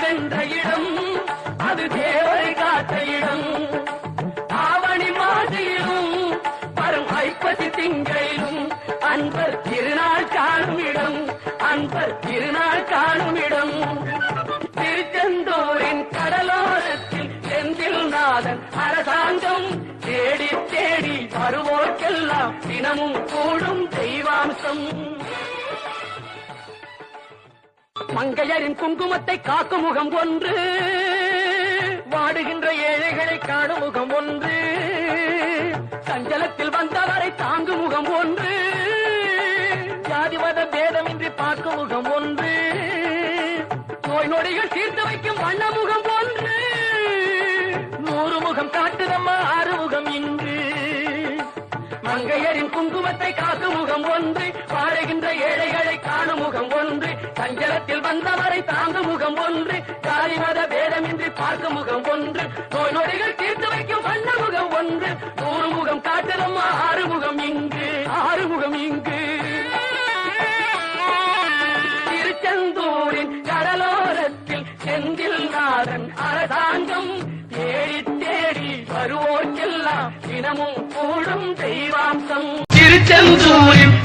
சென்ற இடம் அது தேவரை காத்த இடம். ஆவணி மாசியிலும் வரும் ஐப்பசி திங்களிலும் அன்பர் திருநாள் காணும் இடம், அன்பர் திருநாள் காணும் இடம். திருச்செந்தூரின் கடலோரத்தில் செந்தில் நாதன் அரசாங்கம் தேடி தேடி வருவோர்க்கெல்லாம் தினமும் கூடும் தெய்வாம்சம். மங்கையரின் குங்குமத்தை காக்கும் முகம் ஒன்று, வாடுகின்ற ஏழைகளை காணும் முகம் ஒன்று, சஞ்சலத்தில் வந்தவரை தாங்கும் முகம் ஒன்று, ஜாதிமத பேதமின்றி பார்க்கும் முகம் ஒன்று, நோய் நொடிகள் தீர்த்து வைக்கும் வண்ண முகம் ஒன்று. 100 முகம் காட்டுதம்மா 6 முகம் இங்கு. மங்கையரின் குங்குமத்தை காக்கும் முகம் ஒன்று, வாழுகின்ற ஏழைகளை காணும் முகம் ஒன்று, சஞ்சலத்தில் வந்தவரை தாங்கும் முகம் ஒன்று, ஜாதி மத பேதமின்றி பார்க்கும் முகம் ஒன்று, நோய் நொடிகள் தீர்த்து வைக்கும் வண்ண முகம் ஒன்று. 100 முகம் காட்டுதம்மா 6 முகம் இங்கு, 6 முகம் இங்கு. திருச்செந்தூரின் கடலோரத்தில் செந்தில் நாதன் அரசாங்கம் தேடி தேடி வருவோர்க்கெல்லாம் தினமும் கூடும் தெய்வாம்சம். திருச்செந்தூரின்